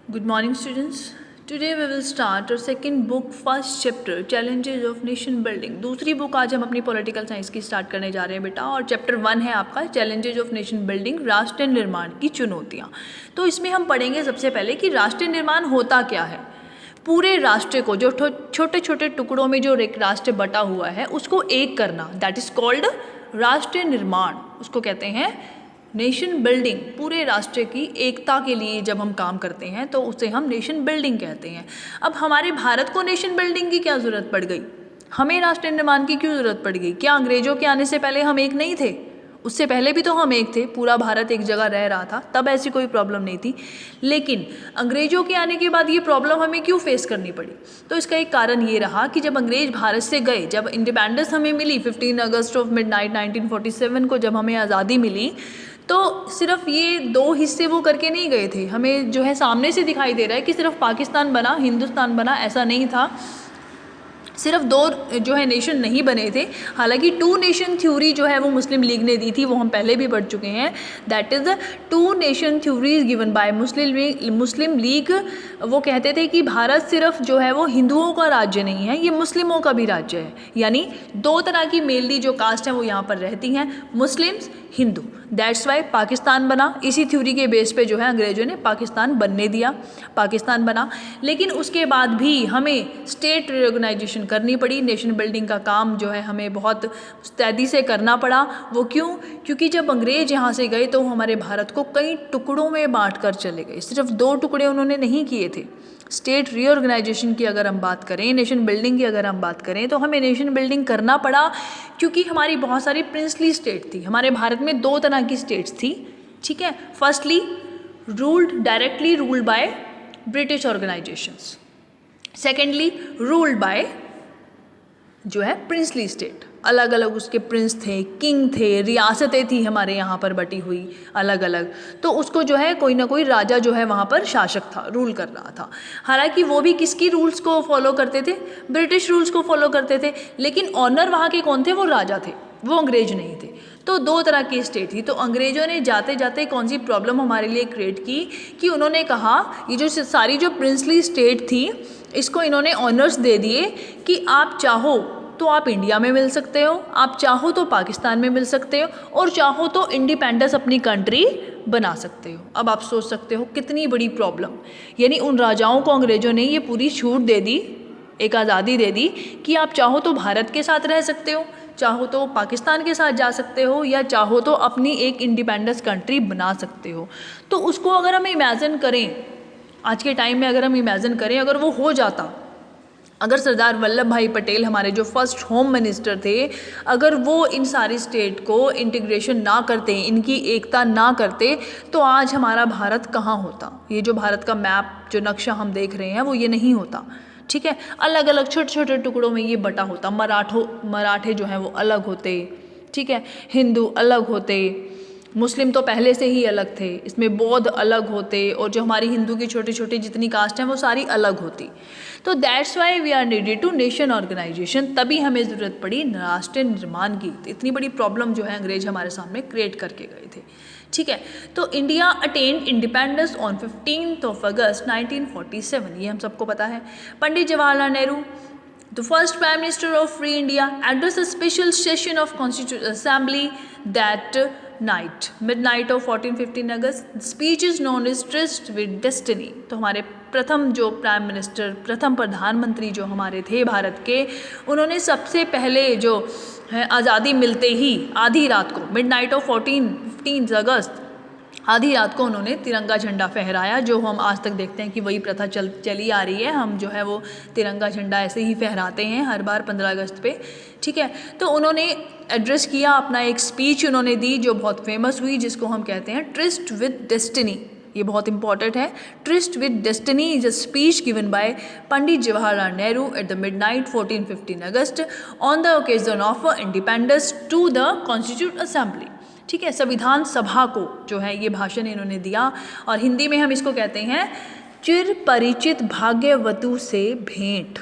Good morning, students. Today we will start our second book, first chapter, Challenges of Nation Building. दूसरी book आज हम अपनी political science की start करने जा रहे हैं बेटा, और चैप्टर 1 है आपका चैलेंजेज ऑफ नेशन बिल्डिंग, राष्ट्र निर्माण की चुनौतियाँ। तो इसमें हम पढ़ेंगे सबसे पहले कि राष्ट्र निर्माण होता क्या है। पूरे राष्ट्र को जो छोटे छोटे टुकड़ों में जो एक राष्ट्र बटा हुआ है उसको एक करना, दैट इज कॉल्ड राष्ट्र निर्माण। उसको कहते हैं नेशन बिल्डिंग। पूरे राष्ट्र की एकता के लिए जब हम काम करते हैं तो उसे हम नेशन बिल्डिंग कहते हैं। अब हमारे भारत को नेशन बिल्डिंग की क्या ज़रूरत पड़ गई, हमें राष्ट्र निर्माण की क्यों ज़रूरत पड़ गई? क्या अंग्रेज़ों के आने से पहले हम एक नहीं थे? उससे पहले भी तो हम एक थे, पूरा भारत एक जगह रह रहा था, तब ऐसी कोई प्रॉब्लम नहीं थी। लेकिन अंग्रेज़ों के आने के बाद ये प्रॉब्लम हमें क्यों फेस करनी पड़ी? तो इसका एक कारण ये रहा कि जब अंग्रेज़ भारत से गए, जब इंडिपेंडेंस हमें मिली 15 अगस्त ऑफ मिडनाइट 1947 को जब हमें आज़ादी मिली, तो सिर्फ ये दो हिस्से वो करके नहीं गए थे। हमें जो है सामने से दिखाई दे रहा है कि सिर्फ पाकिस्तान बना, हिंदुस्तान बना, ऐसा नहीं था। सिर्फ दो जो है नेशन नहीं बने थे। हालांकि 2 नेशन थ्योरी जो है वो मुस्लिम लीग ने दी थी, वो हम पहले भी पढ़ चुके हैं। That is the 2 nation theory given by Muslim league. वो कहते थे कि भारत सिर्फ जो है वो हिंदुओं का राज्य नहीं है, ये मुस्लिमों का भी राज्य है। यानी 2 तरह की मेनली जो कास्ट हैं वो यहाँ पर रहती हैं, Muslims, Hindu. That's why Pakistan बना। इसी थ्योरी के बेस पे जो है अंग्रेज़ों ने पाकिस्तान बनने दिया, पाकिस्तान बना। लेकिन उसके बाद भी हमें स्टेट रिऑर्गेनाइजेशन करनी पड़ी। नेशन बिल्डिंग का काम जो है हमें बहुत मुस्तैदी से करना पड़ा। वो क्यों? क्योंकि जब अंग्रेज़ यहाँ से गए तो हमारे भारत को कई टुकड़ों में बांट कर चले गए। सिर्फ 2 टुकड़े उन्होंने नहीं किए थे। स्टेट रीऑर्गेनाइजेशन की अगर हम बात करें, नेशन बिल्डिंग की अगर हम बात करें, तो हमें नेशन बिल्डिंग करना पड़ा क्योंकि हमारी बहुत सारी प्रिंसली स्टेट थी। हमारे भारत में 2 तरह की स्टेट्स थी, ठीक है। Firstly directly ruled by British organisations, secondly ruled by जो है प्रिंसली स्टेट। अलग अलग उसके प्रिंस थे, किंग थे, रियासतें थी हमारे यहाँ पर बटी हुई अलग अलग। तो उसको जो है कोई ना कोई राजा जो है वहाँ पर शासक था, रूल कर रहा था। हालांकि वो भी किसकी रूल्स को फॉलो करते थे? ब्रिटिश रूल्स को फॉलो करते थे। लेकिन ऑनर वहाँ के कौन थे? वो राजा थे, वो अंग्रेज नहीं थे। तो 2 तरह की स्टेट थी। तो अंग्रेज़ों ने जाते जाते कौन सी प्रॉब्लम हमारे लिए क्रिएट की कि उन्होंने कहा ये जो सारी जो प्रिंसली स्टेट थी इसको इन्होंने ऑनर्स दे दिए कि आप चाहो तो आप इंडिया में मिल सकते हो, आप चाहो तो पाकिस्तान में मिल सकते हो, और चाहो तो इंडिपेंडेंस अपनी कंट्री बना सकते हो। अब आप सोच सकते हो कितनी बड़ी प्रॉब्लम। यानी उन राजाओं को अंग्रेज़ों ने ये पूरी छूट दे दी, एक आज़ादी दे दी कि आप चाहो तो भारत के साथ रह सकते हो, चाहो तो पाकिस्तान के साथ जा सकते हो, या चाहो तो अपनी एक इंडिपेंडेंस कंट्री बना सकते हो। तो उसको अगर हम इमेजिन करें, आज के टाइम में अगर हम इमेजिन करें, अगर वो हो जाता, अगर सरदार वल्लभ भाई पटेल हमारे जो फर्स्ट होम मिनिस्टर थे, अगर वो इन सारी स्टेट को इंटीग्रेशन ना करते, इनकी एकता ना करते, तो आज हमारा भारत कहाँ होता? ये जो भारत का मैप, जो नक्शा हम देख रहे हैं, वो ये नहीं होता, ठीक है। अलग अलग छोटे छोटे टुकड़ों में ये बटा होता। मराठे जो हैं वो अलग होते, ठीक है, हिंदू अलग होते, मुस्लिम तो पहले से ही अलग थे, इसमें बौद्ध अलग होते, और जो हमारी हिंदू की छोटी छोटी जितनी कास्ट हैं वो सारी अलग होती। तो that's why we are needed to nation organisation. तभी हमें ज़रूरत पड़ी राष्ट्र निर्माण की। इतनी बड़ी प्रॉब्लम जो है अंग्रेज हमारे सामने क्रिएट करके गए थे, ठीक है। तो इंडिया अटेन्ड इंडिपेंडेंस ऑन 15 अगस्त 1947, ये हम सबको पता है। पंडित Jawaharlal Nehru, the first Prime Minister of Free India, addressed a special session of Constituent Assembly that night, midnight of 15 August. The speech is known as Tryst with Destiny. तो हमारे प्रथम जो prime minister, प्रथम प्रधानमंत्री जो हमारे थे भारत के, उन्होंने सबसे पहले जो है आज़ादी मिलते ही आधी रात को, मिडनाइट ऑफ 15 अगस्त, आधी रात को उन्होंने तिरंगा झंडा फहराया, जो हम आज तक देखते हैं कि वही प्रथा चली आ रही है। हम जो है वो तिरंगा झंडा ऐसे ही फहराते हैं हर बार 15 अगस्त पे, ठीक है। तो उन्होंने एड्रेस किया, अपना एक स्पीच उन्होंने दी जो बहुत फेमस हुई, जिसको हम कहते हैं ट्रिस्ट विद डेस्टिनी। ये बहुत इंपॉर्टेंट है। Tryst with destiny is a speech given by Pandit Jawaharlal Nehru at the midnight 15 August on the occasion of independence to the constitute assembly, ठीक है। संविधान सभा को जो है ये भाषण इन्होंने दिया, और हिंदी में हम इसको कहते हैं चिर परिचित भाग्यवतु से भेंट,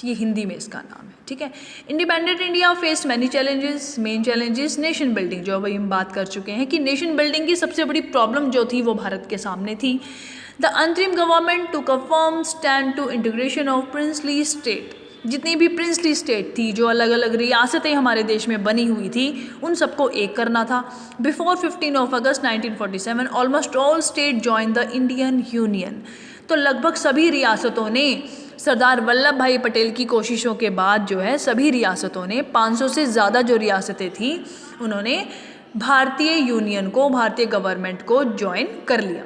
ये हिंदी में इसका नाम है, ठीक है। Independent India faced many challenges, main challenges nation building, जो अभी हम बात कर चुके हैं कि नेशन बिल्डिंग की सबसे बड़ी प्रॉब्लम जो थी वो भारत के सामने थी। द अंतरिम government took a firm stand to integration of princely state. जितनी भी प्रिंसली स्टेट थी, जो अलग अलग रियासतें हमारे देश में बनी हुई थी, उन सबको एक करना था। Before 15 August 1947 almost all state join the Indian union. तो लगभग सभी रियासतों ने सरदार वल्लभ भाई पटेल की कोशिशों के बाद जो है सभी रियासतों ने 500 से ज़्यादा जो रियासतें थी उन्होंने भारतीय यूनियन को, भारतीय गवर्नमेंट को ज्वाइन कर लिया।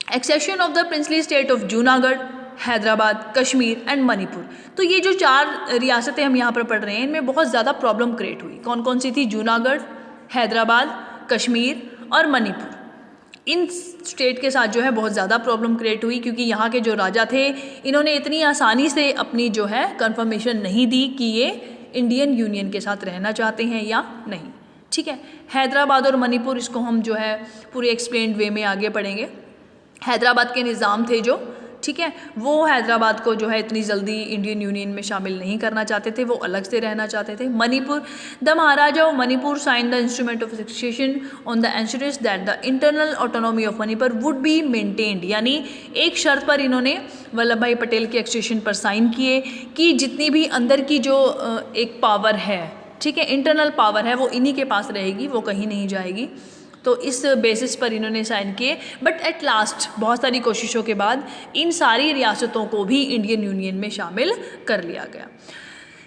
Accession of the princely state of Junagadh, Hyderabad, Kashmir and Manipur. तो ये जो 4 रियासतें हम यहाँ पर पढ़ रहे हैं, इनमें बहुत ज़्यादा प्रॉब्लम क्रिएट हुई। कौन कौन सी थी? जूनागढ़, हैदराबाद, कश्मीर और मणिपुर। इन स्टेट के साथ जो है बहुत ज़्यादा प्रॉब्लम क्रिएट हुई, क्योंकि यहाँ के जो राजा थे इन्होंने इतनी आसानी से अपनी जो है कंफर्मेशन नहीं दी कि ये इंडियन यूनियन के साथ रहना चाहते हैं या नहीं। ठीक है, हैदराबाद और मणिपुर, इसको हम जो है पूरे एक्सप्लेन्ड वे में आगे पढ़ेंगे। हैदराबाद के निज़ाम थे जो, ठीक है, वो हैदराबाद को जो है इतनी जल्दी इंडियन यूनियन में शामिल नहीं करना चाहते थे, वो अलग से रहना चाहते थे। Manipur, the Maharaja of Manipur sign the instrument of association on the assurance that the internal autonomy of Manipur would be maintained. यानी एक शर्त पर इन्होंने वल्लभ भाई पटेल के एक्सटेंशन पर साइन किए कि जितनी भी अंदर की जो एक पावर है, ठीक है, इंटरनल पावर है, वो इन्हीं के पास रहेगी, वो कहीं नहीं जाएगी। तो इस बेसिस पर इन्होंने साइन किए। बट एट लास्ट बहुत सारी कोशिशों के बाद इन सारी रियासतों को भी इंडियन यूनियन में शामिल कर लिया गया।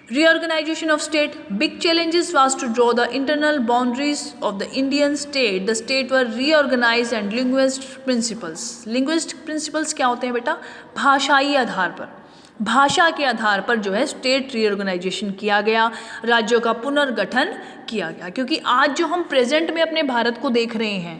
Reorganization of state. Big challenges was to draw the internal boundaries of the Indian state. The state were reorganized and linguistic principles. Linguistic principles क्या होते हैं बेटा? भाषाई आधार पर, भाषा के आधार पर जो है स्टेट रीऑर्गेनाइजेशन किया गया, राज्यों का पुनर्गठन किया गया। क्योंकि आज जो हम प्रेजेंट में अपने भारत को देख रहे हैं,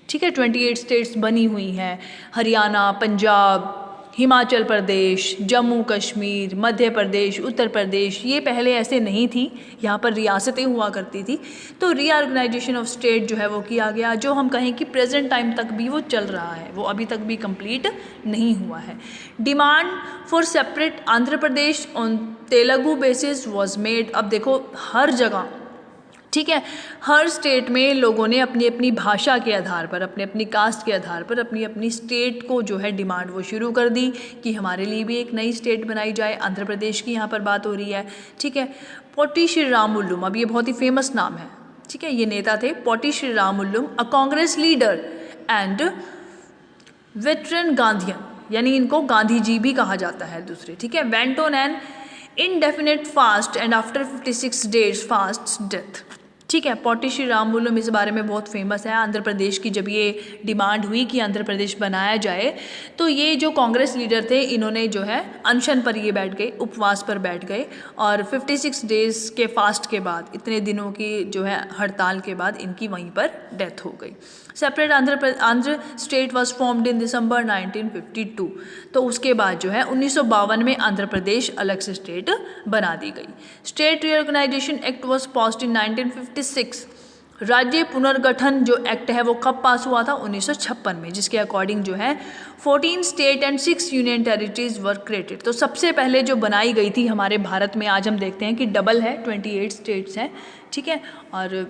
ठीक है, 28 स्टेट्स बनी हुई हैं, हरियाणा, पंजाब, हिमाचल प्रदेश, जम्मू कश्मीर, मध्य प्रदेश, उत्तर प्रदेश, ये पहले ऐसे नहीं थी, यहाँ पर रियासतें हुआ करती थी। तो रीऑर्गेनाइजेशन ऑफ स्टेट जो है वो किया गया, जो हम कहें कि प्रेजेंट टाइम तक भी वो चल रहा है, वो अभी तक भी कंप्लीट नहीं हुआ है। Demand for separate Andhra Pradesh on Telugu basis was made. अब देखो हर जगह, ठीक है, हर स्टेट में लोगों ने अपनी अपनी भाषा के आधार पर, अपने अपनी कास्ट के आधार पर अपनी अपनी स्टेट को जो है डिमांड वो शुरू कर दी कि हमारे लिए भी एक नई स्टेट बनाई जाए। आंध्र प्रदेश की यहाँ पर बात हो रही है, ठीक है। पोटी श्रीरामुलुम, अब ये बहुत ही फेमस नाम है, ठीक है, ये नेता थे Potti Sriramulu, a Congress leader and veteran Gandhian, यानी इनको गांधी जी भी कहा जाता है दूसरे, ठीक है। Went on an indefinite fast and after 56 days fast death, ठीक है। पोटी श्रीरामुलुम इस बारे में बहुत फेमस है। आंध्र प्रदेश की जब ये डिमांड हुई कि आंध्र प्रदेश बनाया जाए, तो ये जो कांग्रेस लीडर थे इन्होंने जो है अनशन पर ये बैठ गए, उपवास पर बैठ गए, और 56 डेज़ के फास्ट के बाद, इतने दिनों की जो है हड़ताल के बाद इनकी वहीं पर डेथ हो गई। Separate Andhra state was formed in December 1952। तो उसके बाद जो है 1952 में आंध्र प्रदेश अलग से स्टेट बना दी गई। State reorganisation act was passed in 1956। राज्य पुनर्गठन जो एक्ट है वो कब पास हुआ था? 1956 में, जिसके अकॉर्डिंग जो है 14 state and 6 union territories were created. तो सबसे पहले जो बनाई गई थी हमारे भारत में, आज हम देखते हैं कि डबल है, 28 स्टेट्स हैं, ठीक है, और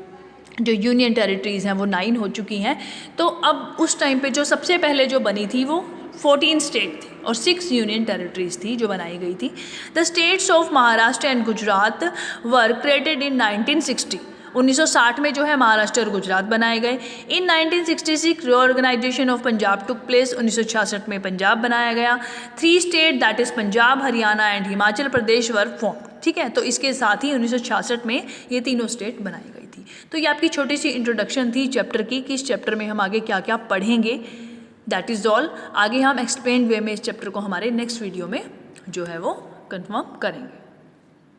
जो यूनियन टेरिटरीज़ हैं वो 9 हो चुकी हैं। तो अब उस टाइम पे जो सबसे पहले जो बनी थी वो 14 स्टेट थी और 6 यूनियन टेरिटरीज़ थी जो बनाई गई थी। The states of Maharashtra and Gujarat were created in 1960। 1960 में जो है महाराष्ट्र और गुजरात बनाए गए। In 1966 reorganisation of Punjab took place. 1966 में पंजाब बनाया गया। 3 state that is Punjab, Haryana and Himachal Pradesh were form, ठीक है। तो इसके साथ ही 1966 में ये तीनों स्टेट बनाई गई थी। तो ये आपकी छोटी सी इंट्रोडक्शन थी चैप्टर की कि इस चैप्टर में हम आगे क्या क्या पढ़ेंगे। That is all. आगे हम एक्सप्लेन वे में इस चैप्टर को हमारे नेक्स्ट वीडियो में जो है वो कंफर्म करेंगे।